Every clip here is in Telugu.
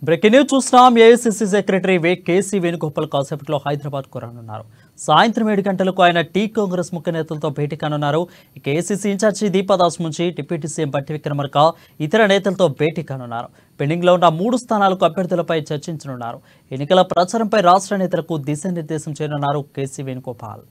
బ్రేకింగ్ న్యూస్ చూస్తున్నాం. ఏఐసీసీ సెక్రటరీ కేసీ వేణుగోపాల్ కాసేపట్లో హైదరాబాద్ కు రానున్నారు. సాయంత్రం 7 గంటలకు ఆయన టీ కాంగ్రెస్ ముఖ్య నేతలతో భేటీ కానున్నారు. ఇక ఏఐసీసీ ఇన్ఛార్జి దీపాదాస్ నుంచి డిప్యూటీ సీఎం బట్టి విక్రమార్క ఇతర నేతలతో భేటీ కానున్నారు. పెండింగ్ లో ఉన్న 3 స్థానాలకు అభ్యర్థులపై చర్చించనున్నారు. ఎన్నికల ప్రచారంపై రాష్ట్ర నేతలకు దిశానిర్దేశం చేయనున్నారు కేసీ వేణుగోపాల్.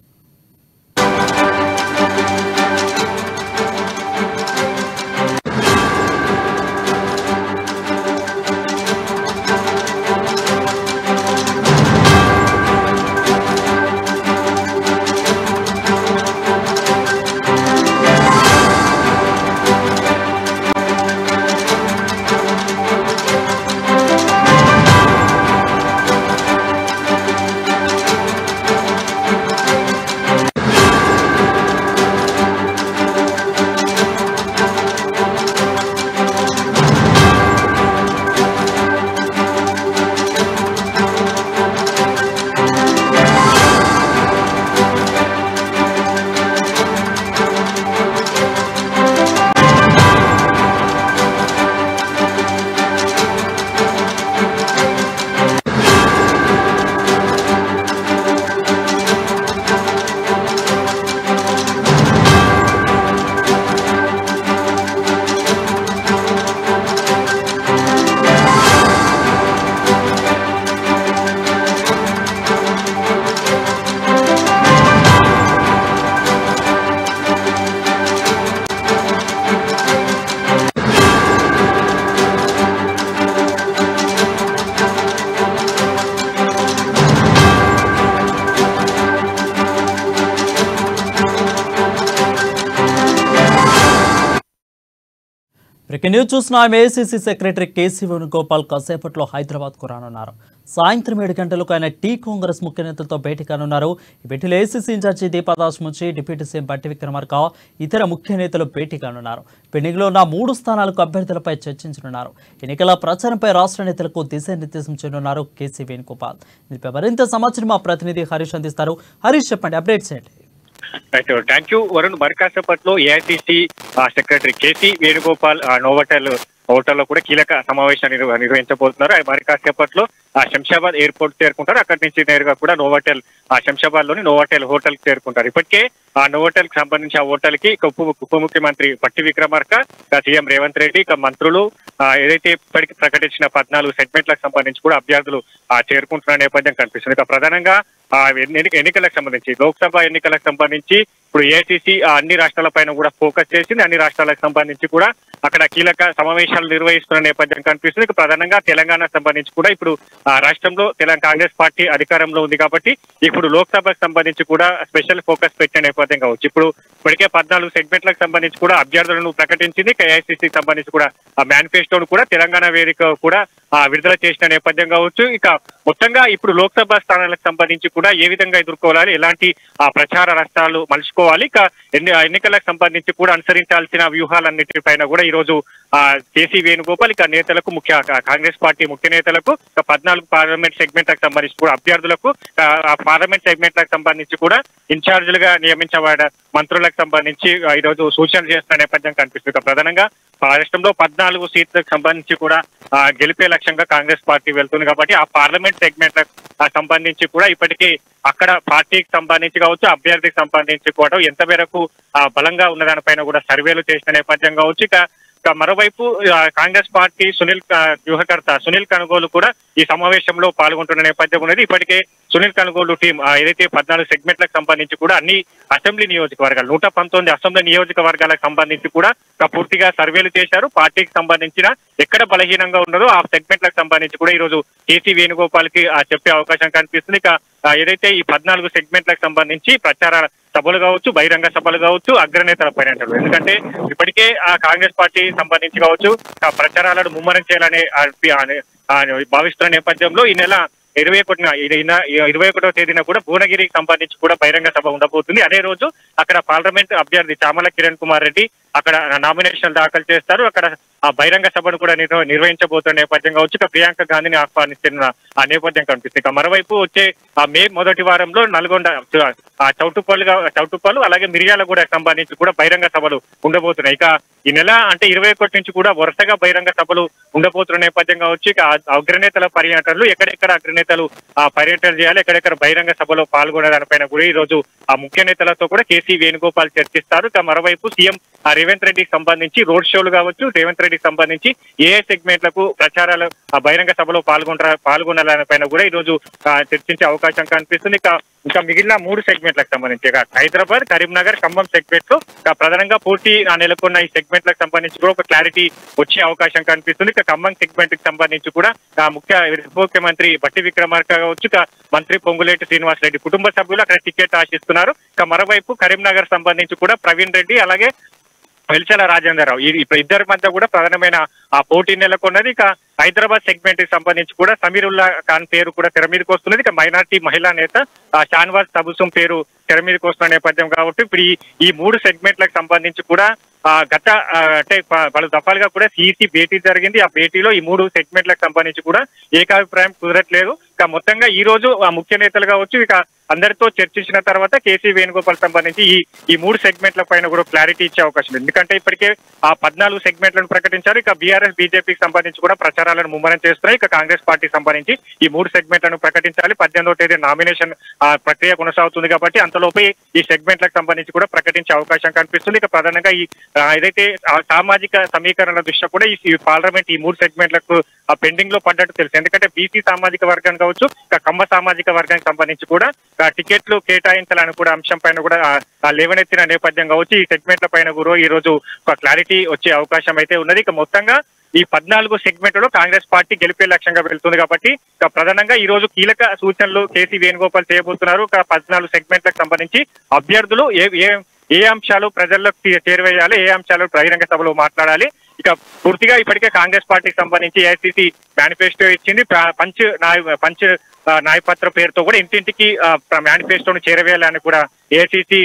బ్రేకింగ్ న్యూస్ చూస్తున్నాం. ఏఐసీసీ సెక్రటరీ కేసీ వేణుగోపాల్ కాసేపట్లో హైదరాబాద్ కు రానున్నారు. సాయంత్రం 7 గంటలకు ఆయన టీ కాంగ్రెస్ ముఖ్య నేతలతో భేటీ కానున్నారు. ఈ భేటీలో ఏఐసీసీ ఇన్ఛార్జి దీపాదాస్ నుంచి డిప్యూటీ సీఎం బట్టి విక్రమార్క ఇతర ముఖ్య నేతలు భేటీ కానున్నారు. పెండింగ్ లో ఉన్న 3 స్థానాలకు అభ్యర్థులపై చర్చించనున్నారు. ఎన్నికల ప్రచారంపై రాష్ట్ర నేతలకు దిశానిర్దేశం చేయనున్నారు కేసీ వేణుగోపాల్. దీనిపై మరింత సమాచారం మా ప్రతినిధి హరీష్ అందిస్తారు. హరీష్, చెప్పండి, అప్డేట్స్ ఏంటి? Thank you Varun. మరికాసేపట్లో AICC secretary KC Venugopal Novotel హోటల్లో కూడా కీలక సమావేశాన్ని నిర్వహించబోతున్నారు. మరికాసేపట్లో శంషాబాద్ ఎయిర్పోర్ట్ చేరుకుంటారు. అక్కడి నుంచి నేరుగా కూడా నోవాటెల్ శంషాబాద్ లోని నోవాటెల్ హోటల్ చేరుకుంటారు. ఇప్పటికే ఆ నోవాటెల్ కి సంబంధించి ఆ హోటల్ కి ఉప ముఖ్యమంత్రి బట్టి విక్రమార్క, సీఎం రేవంత్ రెడ్డి, మంత్రులు ఏదైతే ఇప్పటికి ప్రకటించిన 14 సెగ్మెంట్లకు సంబంధించి కూడా అభ్యర్థులు చేరుకుంటున్న నేపథ్యం కనిపిస్తుంది. ఇక ప్రధానంగా ఎన్నికలకు సంబంధించి లోక్సభ ఎన్నికలకు సంబంధించి ఇప్పుడు ఏఐసీసీ అన్ని రాష్ట్రాల పైన కూడా ఫోకస్ చేసింది. అన్ని రాష్ట్రాలకు సంబంధించి కూడా అక్కడ కీలక సమావేశాలు నిర్వహిస్తున్న నేపథ్యం కనిపిస్తుంది. ఇక ప్రధానంగా తెలంగాణకు సంబంధించి కూడా ఇప్పుడు రాష్ట్రంలో కాంగ్రెస్ పార్టీ అధికారంలో ఉంది కాబట్టి ఇప్పుడు లోక్సభకు సంబంధించి కూడా స్పెషల్ ఫోకస్ పెట్టే నేపథ్యం కావచ్చు. ఇప్పుడు ఇప్పటికే 14 సెగ్మెంట్లకు సంబంధించి కూడా అభ్యర్థులను ప్రకటించింది. ఏఐసీసీకి సంబంధించి కూడా మేనిఫెస్టోను కూడా తెలంగాణ వేదిక కూడా విడుదల చేసిన నేపథ్యం కావచ్చు. ఇక మొత్తంగా ఇప్పుడు లోక్సభ స్థానాలకు సంబంధించి కూడా ఏ విధంగా ఎదుర్కోవాలి, ఎలాంటి ప్రచార రాష్ట్రాలు మలుచుకోవాలి, ఇక ఎన్నికలకు సంబంధించి కూడా అనుసరించాల్సిన వ్యూహాలన్నిటిపైన కూడా ఈ రోజు కేసీ వేణుగోపాల్ ఇక నేతలకు కాంగ్రెస్ పార్టీ ముఖ్య నేతలకు 14 పార్లమెంట్ సెగ్మెంట్లకు సంబంధించి కూడా అభ్యర్థులకు పార్లమెంట్ సెగ్మెంట్లకు సంబంధించి కూడా ఇన్ఛార్జీలుగా నియమించబడ మంత్రులకు సంబంధించి ఈ రోజు సూచనలు చేస్తున్న నేపథ్యం కనిపిస్తుంది. ప్రధానంగా రాష్ట్రంలో 14 సీట్లకు సంబంధించి కూడా గెలిపే లక్ష్యంగా కాంగ్రెస్ పార్టీ వెళ్తుంది కాబట్టి ఆ పార్లమెంట్ సెగ్మెంట్లకు సంబంధించి కూడా ఇప్పటికీ అక్కడ పార్టీకి సంబంధించి కావచ్చు, అభ్యర్థికి సంబంధించి కూడా ఎంత మేరకు బలంగా ఉన్న దానిపైన కూడా సర్వేలు చేసిన నేపథ్యం కావచ్చు. ఇక మరోవైపు కాంగ్రెస్ పార్టీ వ్యూహకర్త సునీల్ కనుగోలు కూడా ఈ సమావేశంలో పాల్గొంటున్న నేపథ్యం ఉన్నది. ఇప్పటికే సునీల్ కనుగోలు టీం ఏదైతే 14 సెగ్మెంట్లకు సంబంధించి కూడా అన్ని అసెంబ్లీ నియోజకవర్గాలు 119 అసెంబ్లీ నియోజకవర్గాలకు సంబంధించి కూడా పూర్తిగా సర్వేలు చేశారు. పార్టీకి సంబంధించిన ఎక్కడ బలహీనంగా ఉన్నదో ఆ సెగ్మెంట్లకు సంబంధించి కూడా ఈ రోజు కేసీ వేణుగోపాల్ కి చెప్పే అవకాశం కనిపిస్తుంది. ఇక ఏదైతే ఈ 14 సెగ్మెంట్లకు సంబంధించి ప్రచార సభలు కావచ్చు, బహిరంగ సభలు కావచ్చు, అగ్రనేతల పర్యటనలు, ఎందుకంటే ఇప్పటికే కాంగ్రెస్ పార్టీ సంబంధించి కావచ్చు ప్రచారాలను ముమ్మరం చేయాలని భావిస్తున్న నేపథ్యంలో ఈ నెల 21వ తేదీన కూడా భువనగిరికి సంబంధించి కూడా బహిరంగ సభ ఉండబోతుంది. అదే రోజు అక్కడ పార్లమెంట్ అభ్యర్థి చామల కిరణ్ కుమార్ రెడ్డి అక్కడ నామినేషన్ దాఖలు చేస్తారు. అక్కడ ఆ బహిరంగ సభను కూడా నిర్వహించబోతున్న నేపథ్యం కావచ్చు. ఇక ప్రియాంక గాంధీని ఆహ్వానిస్తున్న ఆ నేపథ్యం కనిపిస్తుంది. ఇక మరోవైపు వచ్చే మే మొదటి వారంలో నల్గొండ చౌటుప్పలు అలాగే మిర్యాలగూడ సంబంధించి కూడా బహిరంగ సభలు ఉండబోతున్నాయి. ఇక ఈ నెల అంటే 21 నుంచి కూడా వరుసగా బహిరంగ సభలు ఉండబోతున్న నేపథ్యం కావచ్చు. ఇక అగ్రనేతల పర్యటనలు ఎక్కడెక్కడ అగ్రనేతలు పర్యటన చేయాలి, ఎక్కడెక్కడ బహిరంగ సభలో పాల్గొనే దానిపైన కూడా ఈ రోజు ఆ ముఖ్య నేతలతో కూడా కేసీ వేణుగోపాల్ చర్చిస్తారు. ఇక మరోవైపు సీఎం రేవంత్ రెడ్డికి సంబంధించి రోడ్ షోలు కావచ్చు, రేవంత్ రెడ్డికి సంబంధించి ఏ సెగ్మెంట్లకు ప్రచారాలు బహిరంగ సభలో పాల్గొనాలపైన కూడా ఈ రోజు చర్చించే అవకాశం కనిపిస్తుంది. ఇంకా మిగిలిన 3 సెగ్మెంట్లకు సంబంధించి హైదరాబాద్, కరీంనగర్, ఖమ్మం సెగ్మెంట్ లో ప్రధానంగా పూర్తి నెలకొన్న ఈ సెగ్మెంట్లకు సంబంధించి కూడా ఒక క్లారిటీ వచ్చే అవకాశం కనిపిస్తుంది. ఇక ఖమ్మం సెగ్మెంట్ కి సంబంధించి కూడా ముఖ్యమంత్రి బట్టి విక్రమార్క కావచ్చు, మంత్రి పొంగులేటి శ్రీనివాస్ రెడ్డి కుటుంబ సభ్యులు అక్కడ టికెట్ ఆశిస్తున్నారు. ఇక మరోవైపు కరీంనగర్ సంబంధించి కూడా ప్రవీణ్ రెడ్డి అలాగే వెల్చల రాజేందర్ రావు ఇద్దరి మధ్య కూడా ప్రధానమైన ఆ పోటీ నెలకొన్నది. ఇక హైదరాబాద్ సెగ్మెంట్ కి సంబంధించి కూడా సమీరుల్లా ఖాన్ పేరు కూడా తెర మీదకి వస్తున్నది. ఇక మైనార్టీ మహిళా నేత షాన్వాజ్ తబుసుం పేరు తెర మీదకి వస్తున్న నేపథ్యం కాబట్టి ఇప్పుడు ఈ 3 సెగ్మెంట్లకు సంబంధించి కూడా గత అంటే పలు దఫాలుగా కూడా సిఈసి భేటీ జరిగింది. ఆ భేటీలో ఈ 3 సెగ్మెంట్లకు సంబంధించి కూడా ఏకాభిప్రాయం కుదరట్లేదు. ఇక మొత్తంగా ఈ రోజు ఆ ముఖ్య నేతలు కావచ్చు ఇక అందరితో చర్చించిన తర్వాత కేసీ వేణుగోపాల్ సంబంధించి ఈ 3 సెగ్మెంట్ల పైన కూడా క్లారిటీ ఇచ్చే అవకాశం ఉంది. ఎందుకంటే ఇప్పటికే ఆ 14 సెగ్మెంట్లను ప్రకటించారు. ఇక బీఆర్ఎస్ బీజేపీకి సంబంధించి కూడా ప్రచారాలను ముమ్మరం చేస్తున్నాయి. ఇక కాంగ్రెస్ పార్టీకి సంబంధించి ఈ 3 సెగ్మెంట్లను ప్రకటించాలి. 18వ తేదీ నామినేషన్ ప్రక్రియ కొనసాగుతుంది కాబట్టి అంతలోపే ఈ సెగ్మెంట్లకు సంబంధించి కూడా ప్రకటించే అవకాశం కనిపిస్తుంది. ఇక ప్రధానంగా ఏదైతే సామాజిక సమీకరణల దృష్ట్యా కూడా ఈ పార్లమెంట్ ఈ 3 సెగ్మెంట్లకు పెండింగ్ లో పడ్డట్టు తెలుసు. ఎందుకంటే బీసీ సామాజిక వర్గం కావచ్చు, ఇక కమ్మ సామాజిక వర్గానికి సంబంధించి కూడా టికెట్లు కేటాయించాలని కూడా అంశం పైన కూడా లేవనెత్తిన నేపథ్యం కావచ్చు. ఈ సెగ్మెంట్ల పైన కూడా ఈ రోజు ఒక క్లారిటీ వచ్చే అవకాశం అయితే ఉన్నది. ఇక మొత్తంగా ఈ 14 సెగ్మెంట్లలో కాంగ్రెస్ పార్టీ గెలిపే లక్ష్యంగా వెళ్తుంది కాబట్టి ఇక ప్రధానంగా ఈ రోజు కీలక సూచనలు కేసీ వేణుగోపాల్ చేయబోతున్నారు. ఇక 14 సెగ్మెంట్లకు సంబంధించి అభ్యర్థులు ఏ అంశాలు ప్రజల్లోకి చేరువేయాలి, ఏ అంశాలు బహిరంగ సభలో మాట్లాడాలి. ఇక పూర్తిగా ఇప్పటికే కాంగ్రెస్ పార్టీకి సంబంధించి ఏఐసీసీ మేనిఫెస్టో ఇచ్చింది. పంచ్ న్యాయపత్ర పేరుతో కూడా ఇంటింటికి మేనిఫెస్టోను చేరవేయాలని కూడా ఏఐసీసీ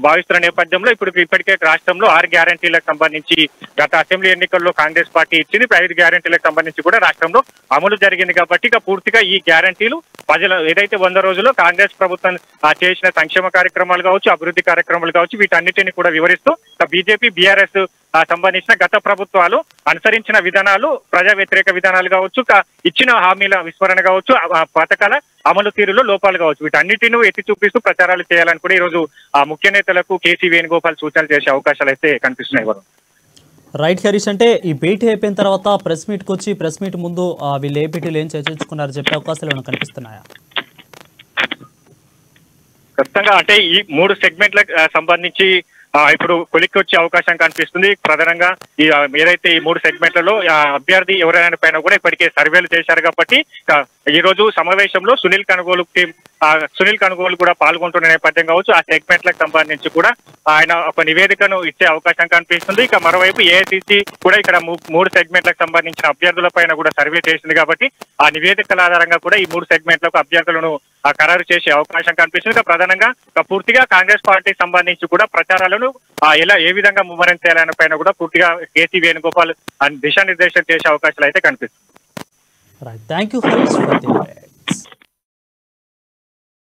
భావిస్తున్న నేపథ్యంలో ఇప్పటికే రాష్ట్రంలో 6 గ్యారంటీలకు సంబంధించి గత అసెంబ్లీ ఎన్నికల్లో కాంగ్రెస్ పార్టీ ఇచ్చింది. 5 గ్యారంటీలకు సంబంధించి కూడా రాష్ట్రంలో అమలు జరిగింది కాబట్టి ఇక పూర్తిగా ఈ గ్యారంటీలు ప్రజలు ఏదైతే 100 రోజుల్లో కాంగ్రెస్ ప్రభుత్వం చేసిన సంక్షేమ కార్యక్రమాలు కావచ్చు, అభివృద్ధి కార్యక్రమాలు కావచ్చు, వీటన్నిటిని కూడా వివరిస్తూ బీజేపీ బీఆర్ఎస్ సంబంధించిన గత ప్రభుత్వాలు అనుసరించిన విధానాలు, ప్రజా వ్యతిరేక విధానాలు కావచ్చు, ఇచ్చిన హామీల విస్మరణ కావచ్చు, పథకాల అమలు తీరులో లోపాలు కావచ్చు, వీటన్నిటిని ఎత్తి చూపిస్తూ ప్రచారాలు చేయాలని కూడా ఈ రోజు ముఖ్య నేతలకు కేసీ వేణుగోపాల్ సూచనలు చేసే అవకాశాలు అయితే కనిపిస్తున్నాయి. రైట్ హరీష్, అంటే ఈ భేటీ అయిపోయిన తర్వాత ప్రెస్ మీట్కి వచ్చి ప్రెస్ మీట్ ముందు వీళ్ళు ఏ భేటీలు ఏం చర్చించుకున్నారు చెప్పే అవకాశాలు ఏమైనా కనిపిస్తున్నాయా? ఖచ్చితంగా అంటే ఈ 3 సెగ్మెంట్లకు సంబంధించి ఇప్పుడు కొలిక్కి వచ్చే అవకాశం కనిపిస్తుంది. ప్రధానంగా ఏదైతే ఈ 3 సెగ్మెంట్లలో అభ్యర్థి ఎవరైనా పైన కూడా ఇప్పటికే సర్వేలు చేశారు కాబట్టి ఈ రోజు సమావేశంలో సునీల్ కనుగోలు కూడా పాల్గొంటున్న నేపథ్యం కావచ్చు. ఆ సెగ్మెంట్లకు సంబంధించి కూడా ఆయన ఒక నివేదికను ఇచ్చే అవకాశం కనిపిస్తుంది. ఇక మరోవైపు ఏఐసీసీ కూడా ఇక్కడ 3 సెగ్మెంట్లకు సంబంధించిన అభ్యర్థుల పైన కూడా సర్వే చేసింది కాబట్టి ఆ నివేదికల ఆధారంగా కూడా ఈ 3 సెగ్మెంట్లకు అభ్యర్థులను ఖరారు చేసే అవకాశం కనిపిస్తుంది. ఇక ప్రధానంగా పూర్తిగా కాంగ్రెస్ పార్టీకి సంబంధించి కూడా ప్రచారాలను ఏ విధంగా ముమ్మరం చేయాలనే పైన కూడా పూర్తిగా కేసీ వేణుగోపాల్ దిశానిర్దేశం చేసే అవకాశాలు అయితే కనిపిస్తుంది. Thank you.